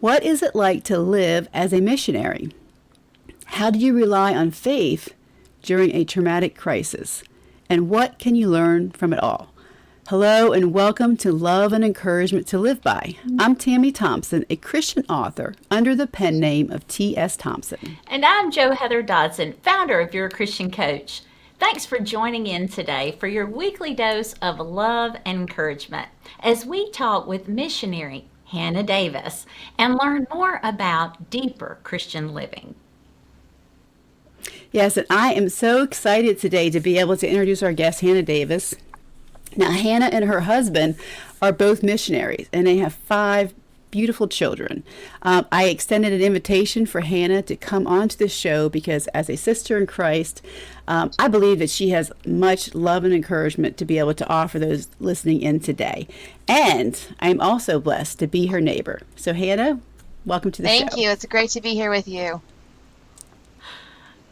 What is it like to live as a missionary? How do you rely on faith during a traumatic crisis? And what can you learn from it all? Hello and welcome to Love and Encouragement to Live By. I'm Tammy Thompson, a Christian author under the pen name of T.S. Thompson. And I'm Heather Dodson, founder of Your Christian Coach. Thanks for joining in today for your weekly dose of love and encouragement as we talk with Missionary Hannah Davis and learn more about deeper Christian living. Yes, and I am so excited today to be able to introduce our guest, Hannah Davis. Now, Hannah and her husband are both missionaries, and they have 5 beautiful children. I extended an invitation for Hannah to come onto the show because as a sister in Christ, I believe that she has much love and encouragement to be able to offer those listening in today. And I'm also blessed to be her neighbor. So Hannah, welcome to the show. Thank you. It's great to be here with you.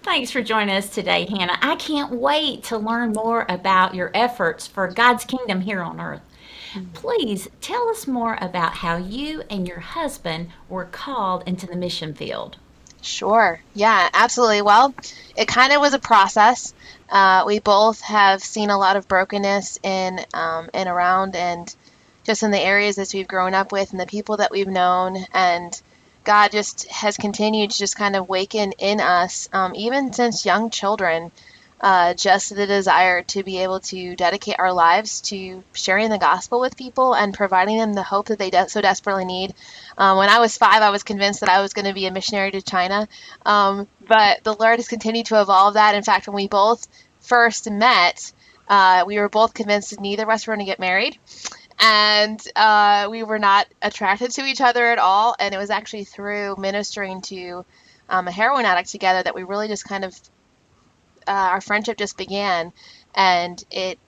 Thanks for joining us today, Hannah. I can't wait to learn more about your efforts for God's kingdom here on earth. Please tell us more about how you and your husband were called into the mission field. Sure. Yeah, absolutely. Well, it kind of was a process. We both have seen a lot of brokenness in and around and just in the areas that we've grown up with and the people that we've known. And God just has continued to just kind of waken in us, even since young children, just the desire to be able to dedicate our lives to sharing the gospel with people and providing them the hope that they so desperately need. When I was 5, I was convinced that I was going to be a missionary to China, but the Lord has continued to evolve that. In fact, when we both first met, we were both convinced that neither of us were going to get married. And we were not attracted to each other at all. And it was actually through ministering to a heroin addict together that we really just kind of, our friendship just began. And it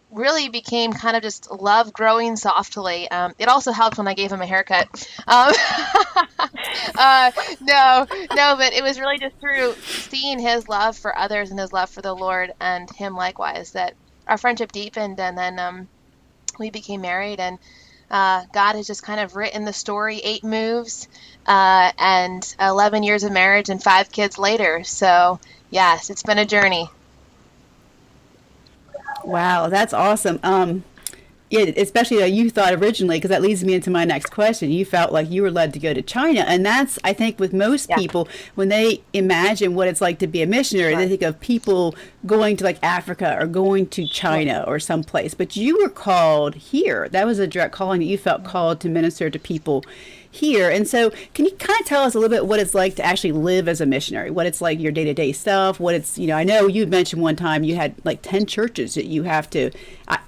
really became kind of just love growing softly. It also helped when I gave him a haircut. No, but it was really just through seeing his love for others and his love for the Lord and him likewise that our friendship deepened. And then we became married, and God has just kind of written the story 8 moves and 11 years of marriage and 5 kids later. So yes, it's been a journey. Wow, that's awesome. Yeah, especially you thought originally, because that leads me into my next question. You felt like you were led to go to China, and that's, I think, with most people, when they imagine what it's like to be a missionary, they think of people going to like Africa or going to China or someplace. But you were called here. That was a direct calling that you felt called to minister to people here. And so can you kind of tell us a little bit what it's like to actually live as a missionary, what it's like, your day-to-day stuff, what it's, I know you mentioned one time you had like 10 churches that you have to,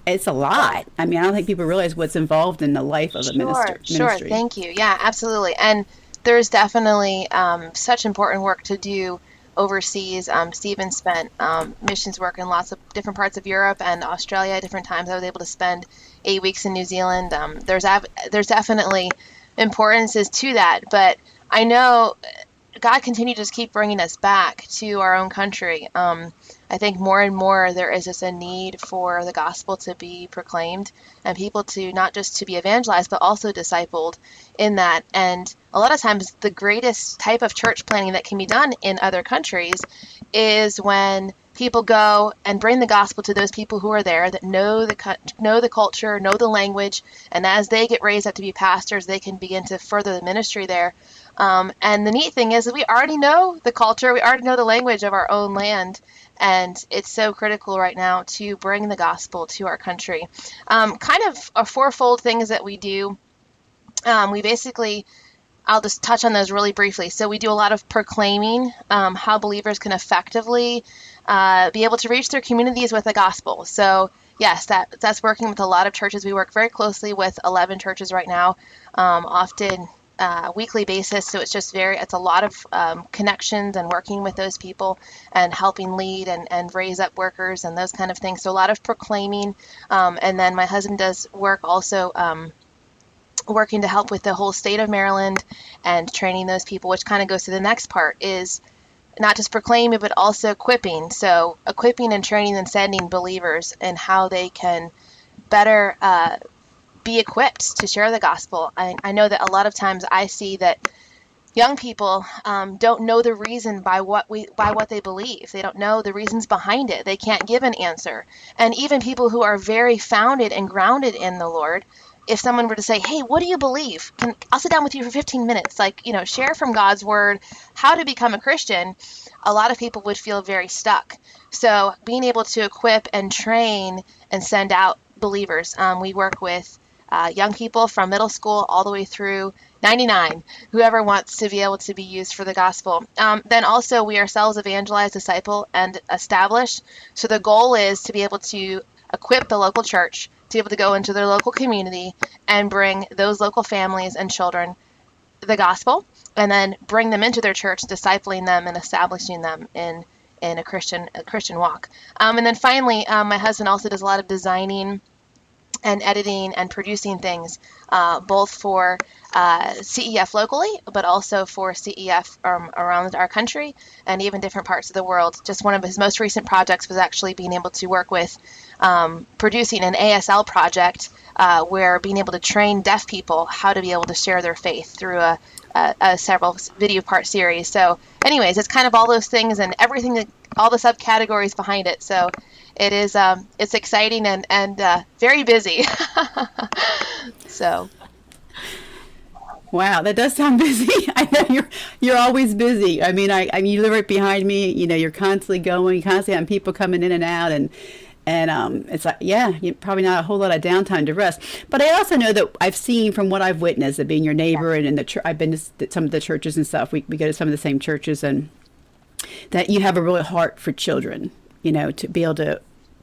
it's a lot. I mean, I don't think people realize what's involved in the life of a ministry. Sure. Thank you. Yeah, absolutely. And there's definitely such important work to do overseas. Stephen spent missions work in lots of different parts of Europe and Australia at different times. I was able to spend 8 weeks in New Zealand. There's definitely importance to that, but I know God continued to just keep bringing us back to our own country. I think more and more there is just a need for the gospel to be proclaimed and people to not just to be evangelized, but also discipled in that. And a lot of times the greatest type of church planting that can be done in other countries is when people go and bring the gospel to those people who are there that know the culture, know the language, and as they get raised up to be pastors, they can begin to further the ministry there. And the neat thing is that we already know the culture, we already know the language of our own land, and it's so critical right now to bring the gospel to our country. Kind of a 4-fold things that we do. We basically, I'll just touch on those really briefly. So we do a lot of proclaiming how believers can effectively be able to reach their communities with the gospel. So yes, that's working with a lot of churches. We work very closely with 11 churches right now, often weekly basis. So it's a lot of connections and working with those people and helping lead and raise up workers and those kind of things. So a lot of proclaiming. And then my husband does work also working to help with the whole state of Maryland and training those people, which kind of goes to the next part is not just proclaiming, but also equipping. So equipping and training and sending believers and how they can better be equipped to share the gospel. I know that a lot of times I see that young people don't know the reason by what they believe. They don't know the reasons behind it. They can't give an answer. And even people who are very founded and grounded in the Lord, if someone were to say, "Hey, what do you believe? I'll sit down with you for 15 minutes, share from God's word how to become a Christian," a lot of people would feel very stuck. So being able to equip and train and send out believers, we work with young people from middle school all the way through 99, whoever wants to be able to be used for the gospel. Then also we ourselves evangelize, disciple, and establish. So the goal is to be able to equip the local church to be able to go into their local community and bring those local families and children the gospel, and then bring them into their church, discipling them and establishing them in a Christian walk. And then finally, my husband also does a lot of designing and editing and producing things, both for CEF locally, but also for CEF around our country and even different parts of the world. Just one of his most recent projects was actually being able to work with producing an ASL project where being able to train deaf people how to be able to share their faith through a several video part series. So anyways, it's kind of all those things and everything, all the subcategories behind it. So it is, it's exciting and very busy. So. Wow, that does sound busy. I know you're always busy. I mean, you live right behind me. You know, you're constantly going, constantly having people coming in and out, and it's like, yeah, you probably not a whole lot of downtime to rest. But I also know that I've seen from what I've witnessed, of being your neighbor, and in I've been to some of the churches and stuff. We go to some of the same churches, and that you have a real heart for children. You know, to be able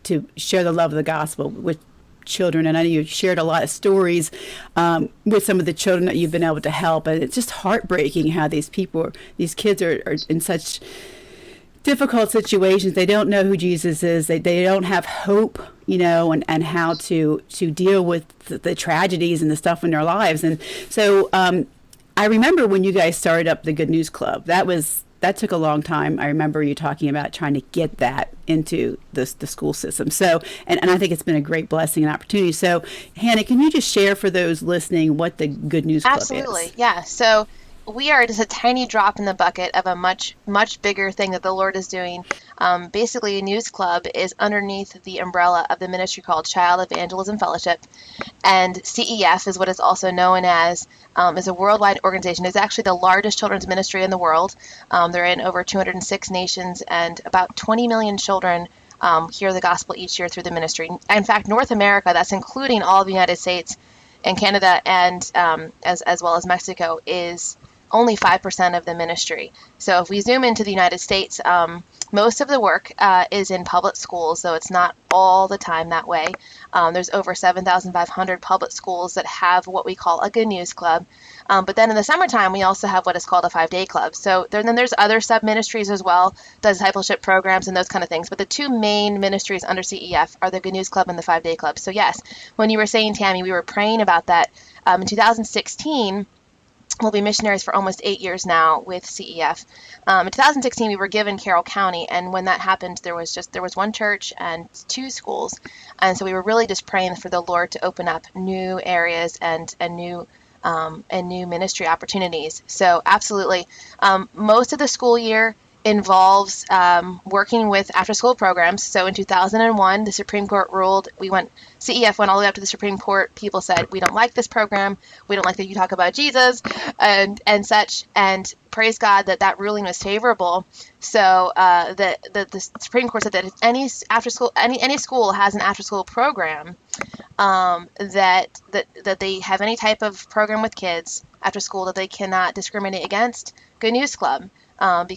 to share the love of the gospel with children. And I know you've shared a lot of stories with some of the children that you've been able to help, and it's just heartbreaking how these kids are in such difficult situations. They don't know who Jesus is. They don't have hope, you know, and how to deal with the tragedies and the stuff in their lives. And so I remember when you guys started up the Good News Club, that took a long time. I remember you talking about trying to get that into the school system. So, and I think it's been a great blessing and opportunity. So, Hannah, can you just share for those listening what the Good News Club is? Absolutely, yeah. So we are just a tiny drop in the bucket of a much, much bigger thing that the Lord is doing. Basically, a news club is underneath the umbrella of the ministry called Child Evangelism Fellowship. And CEF is what is also known as, is a worldwide organization. It's actually the largest children's ministry in the world. They're in over 206 nations, and about 20 million children hear the gospel each year through the ministry. In fact, North America, that's including all of the United States and Canada, and as well as Mexico, is only 5% of the ministry. So if we zoom into the United States, most of the work is in public schools, so it's not all the time that way. There's over 7,500 public schools that have what we call a Good News Club. But then in the summertime, we also have what is called a 5-day club. So then there's other sub-ministries as well, discipleship programs and those kind of things. But the two main ministries under CEF are the Good News Club and the 5-day club. So yes, when you were saying, Tammy, we were praying about that. In 2016, we'll be missionaries for almost 8 years now with CEF. In 2016, we were given Carroll County, and when that happened, there was one church and 2 schools, and so we were really just praying for the Lord to open up new areas and new ministry opportunities. So absolutely, most of the school year involves working with after-school programs. So in 2001, the Supreme Court ruled, CEF went all the way up to the Supreme Court. People said, we don't like this program. We don't like that you talk about Jesus and such. And praise God that ruling was favorable. So the Supreme Court said that if any school has an after-school program, that they have any type of program with kids after school that they cannot discriminate against Good News Club.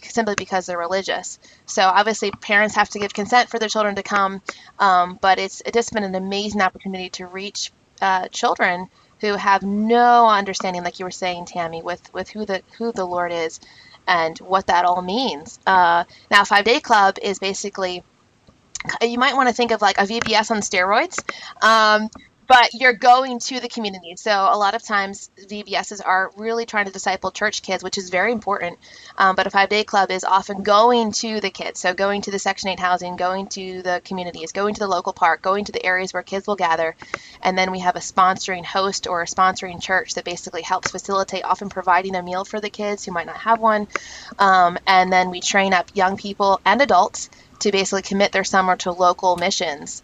Simply because they're religious. So obviously parents have to give consent for their children to come, but it's just been an amazing opportunity to reach children who have no understanding, like you were saying, Tammy, with who the Lord is and what that all means. Now, 5-day club is basically, you might want to think of like a VBS on steroids. but you're going to the community. So a lot of times VBSs are really trying to disciple church kids, which is very important. But a 5-day club is often going to the kids. So going to the Section 8 housing, going to the communities, going to the local park, going to the areas where kids will gather. And then we have a sponsoring host or a sponsoring church that basically helps facilitate, often providing a meal for the kids who might not have one. And then we train up young people and adults to basically commit their summer to local missions.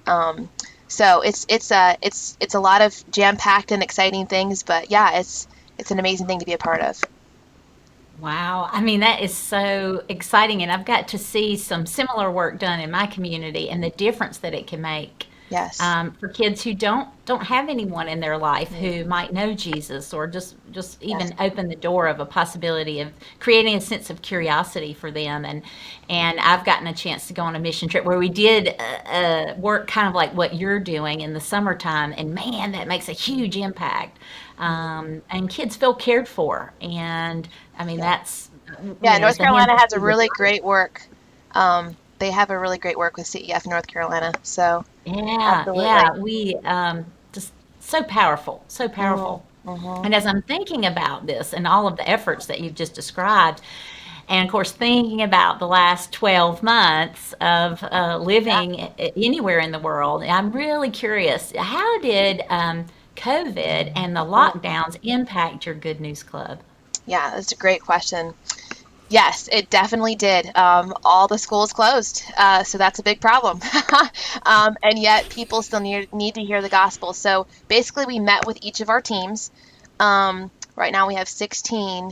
So it's a lot of jam-packed and exciting things, but yeah, it's an amazing thing to be a part of. Wow. I mean, that is so exciting. And I've got to see some similar work done in my community and the difference that it can make Yes. for kids who don't have anyone in their life who might know Jesus, or just Yes. even open the door of a possibility of creating a sense of curiosity for them. And I've gotten a chance to go on a mission trip where we did work kind of like what you're doing in the summertime. And man, that makes a huge impact. And kids feel cared for. And I mean, Yeah. that's, Yeah. as North the hands Carolina and has a feet of really God. great work. They have a really great work with CEF North Carolina. So Yeah, absolutely. yeah, we just so powerful, so Hmm. powerful. Hmm. And as I'm thinking about this and all of the efforts that you've just described, and of course, thinking about the last 12 months of living anywhere in the world, I'm really curious, how did COVID and the lockdowns impact your Good News Club? Yeah, that's a great question. Yes, it definitely did. All the schools closed, so that's a big problem. And yet people still need to hear the gospel. So basically, we met with each of our teams. Right now, we have 16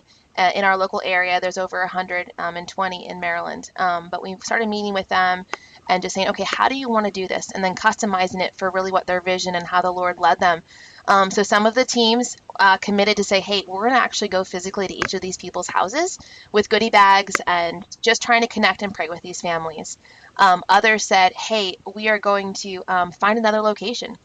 in our local area. There's over 120 in Maryland. But we started meeting with them and just saying, okay, how do you want to do this? And then customizing it for really what their vision and how the Lord led them. So some of the teams committed to say, hey, we're going to actually go physically to each of these people's houses with goodie bags and just trying to connect and pray with these families. Others said, hey, we are going to find another location.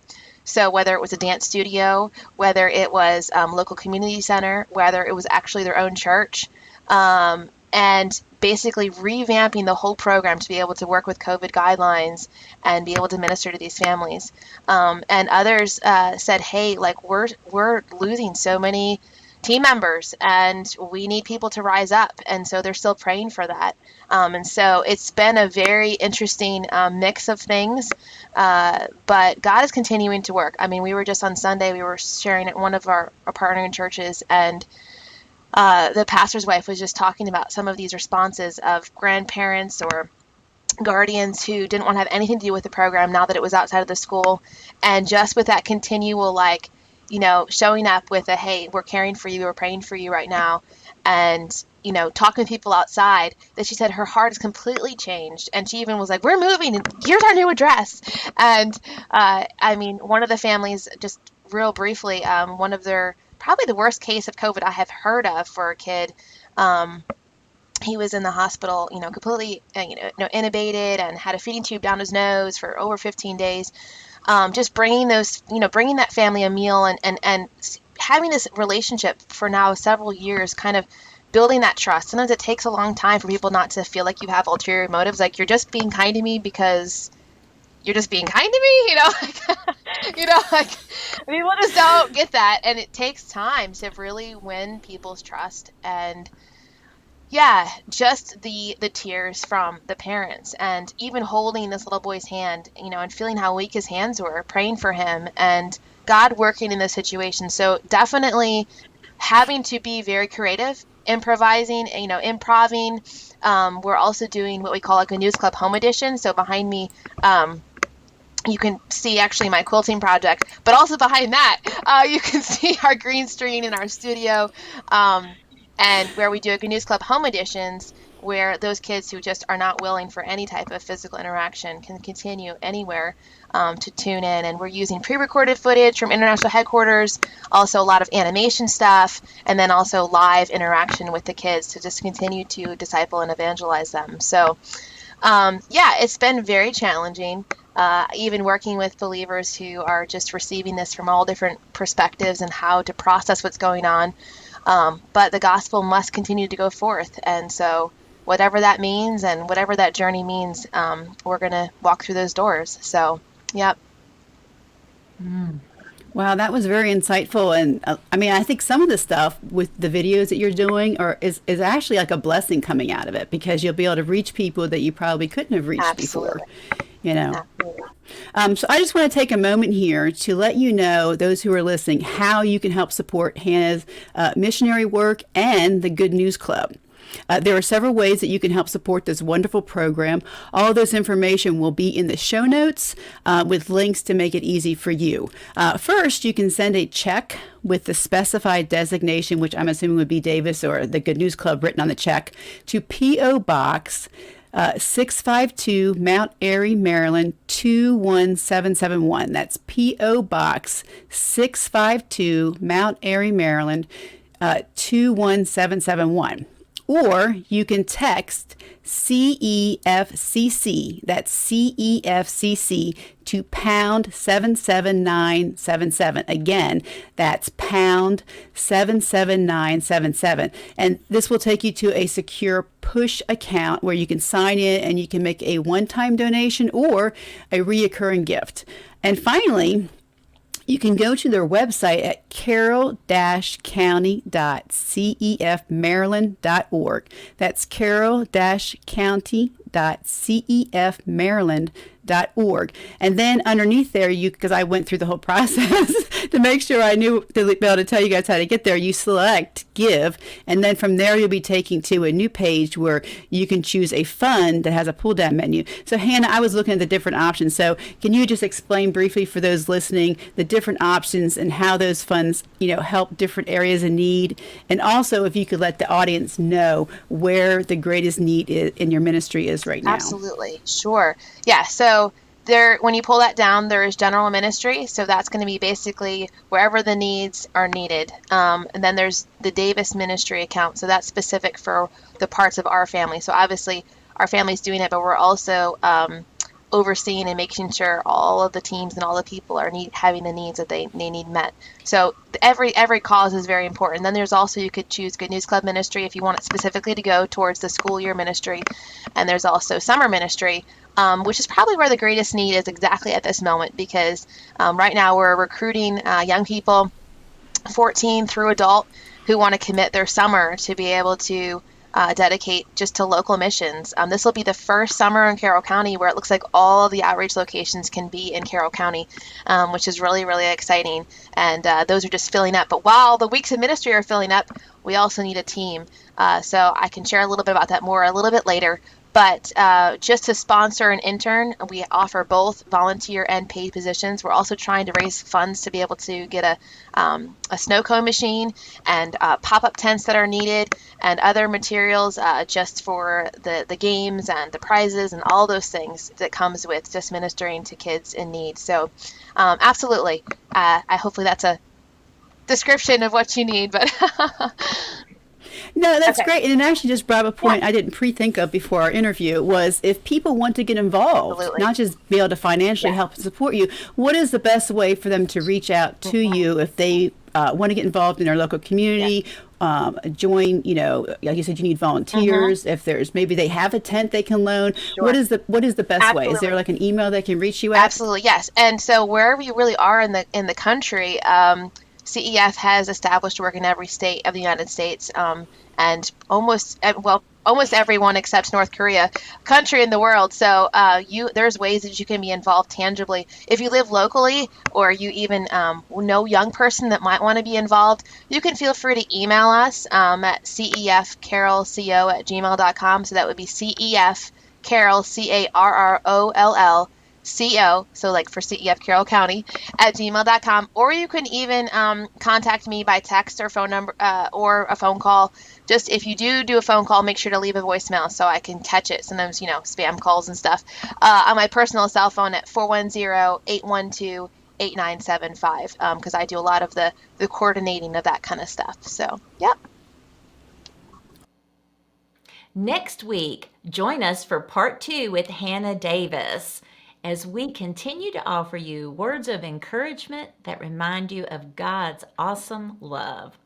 So whether it was a dance studio, whether it was local community center, whether it was actually their own church, and basically revamping the whole program to be able to work with COVID guidelines and be able to minister to these families. And others said, "Hey, like we're losing so many team members, and we need people to rise up." And so they're still praying for that. And so it's been a very interesting mix of things. But God is continuing to work. I mean, we were just on Sunday, we were sharing at one of our partnering churches, and the pastor's wife was just talking about some of these responses of grandparents or guardians who didn't want to have anything to do with the program now that it was outside of the school. And just with that continual, like, showing up with a, hey, we're caring for you, we're praying for you right now. And, talking to people outside, that she said her heart has completely changed. And she even was like, we're moving, and here's our new address. And I mean, one of the families, just real briefly, one of their, probably the worst case of COVID I have heard of for a kid. He was in the hospital, completely, intubated and had a feeding tube down his nose for over 15 days. Just bringing bringing that family a meal and having this relationship for now several years, kind of building that trust. Sometimes it takes a long time for people not to feel like you have ulterior motives, like you're just being kind to me because you're just being kind to me, like people just don't get that, and it takes time to really win people's trust. And yeah, just the tears from the parents, and even holding this little boy's hand, and feeling how weak his hands were, praying for him, and God working in this situation. So definitely having to be very creative, improvising, improving. We're also doing what we call like a News Club Home Edition. So behind me, you can see actually my quilting project, but also behind that, you can see our green screen in our studio, and where we do a News Club Home Editions, where those kids who just are not willing for any type of physical interaction can continue anywhere to tune in. And we're using pre-recorded footage from international headquarters, also a lot of animation stuff, and then also live interaction with the kids to just continue to disciple and evangelize them. So yeah, it's been very challenging, even working with believers who are just receiving this from all different perspectives and how to process what's going on. But the gospel must continue to go forth. And so, whatever that means and whatever that journey means, we're going to walk through those doors. So, yep. Wow, that was very insightful. And I mean, I think some of the stuff with the videos that you're doing is actually like a blessing coming out of it, because you'll be able to reach people that you probably couldn't have reached before, Absolutely. you know. Absolutely. So I just want to take a moment here to let you know, those who are listening, how you can help support Hannah's missionary work and the Good News Club. There are several ways that you can help support this wonderful program. All of those information will be in the show notes with links to make it easy for you. First, you can send a check with the specified designation, which I'm assuming would be Davis or the Good News Club written on the check, to P.O. Box 652 Mount Airy, Maryland 21771. That's P.O. Box 652 Mount Airy, Maryland 21771. Or you can text CEFCC, that's CEFCC, to pound 77977. Again, that's pound 77977. And this will take you to a secure push account where you can sign in and you can make a one-time donation or a reoccurring gift. And finally, you can go to their website at carroll-county.cefmaryland.org. That's carroll-county.cefmaryland.org. And then underneath there, because I went through the whole process to make sure I knew to be able to tell you guys how to get there, you select give, and then from there you'll be taken to a new page where you can choose a fund that has a pull down menu. So Hannah, I was looking at the different options. So can you just explain briefly for those listening the different options and how those funds, help different areas in need? And also if you could let the audience know where the greatest need in your ministry is right now. Absolutely. Sure. Yeah. So there, when you pull that down, there is general ministry. So that's going to be basically wherever the needs are needed. And then there's the Davis ministry account. So that's specific for the parts of our family. So obviously our family's doing it, but we're also overseeing and making sure all of the teams and all the people are having the needs that they need met. So every cause is very important. Then there's also, you could choose Good News Club ministry if you want it specifically to go towards the school year ministry. And there's also summer ministry, which is probably where the greatest need is exactly at this moment, because right now we're recruiting young people, 14 through adult, who want to commit their summer to be able to dedicate just to local missions. This will be the first summer in Carroll County where it looks like all of the outreach locations can be in Carroll County, which is really, really exciting. And those are just filling up. But while the weeks of ministry are filling up, we also need a team. So I can share a little bit about that more a little bit later. But just to sponsor an intern, we offer both volunteer and paid positions. We're also trying to raise funds to be able to get a snow cone machine and pop-up tents that are needed and other materials just for the games and the prizes and all those things that comes with just ministering to kids in need. So absolutely. Hopefully that's a description of what you need, but No, that's great. And it actually just brought up a point I didn't pre-think of before our interview, was if people want to get involved, not just be able to financially help and support you, what is the best way for them to reach out to you if they want to get involved in their local community, join, like you said, you need volunteers. If there's, maybe they have a tent they can loan. What is the best way? Is there like an email they can reach you at? Absolutely, yes. And so wherever you really are in the country, CEF has established work in every state of the United States, and almost everyone except North Korea country in the world. So there's ways that you can be involved tangibly. If you live locally, or you even know young person that might want to be involved, you can feel free to email us at cefcarrollco@gmail.com. So that would be CEFcarroll, CARROLL, CO, so like for CEF Carroll County, at gmail.com. Or you can even contact me by text or phone number or a phone call. Just if you do a phone call, make sure to leave a voicemail so I can catch it. Sometimes, spam calls and stuff. On my personal cell phone at 410-812-8975, because I do a lot of the coordinating of that kind of stuff. So, yep. Next week, join us for part 2 with Hannah Davis, as we continue to offer you words of encouragement that remind you of God's awesome love.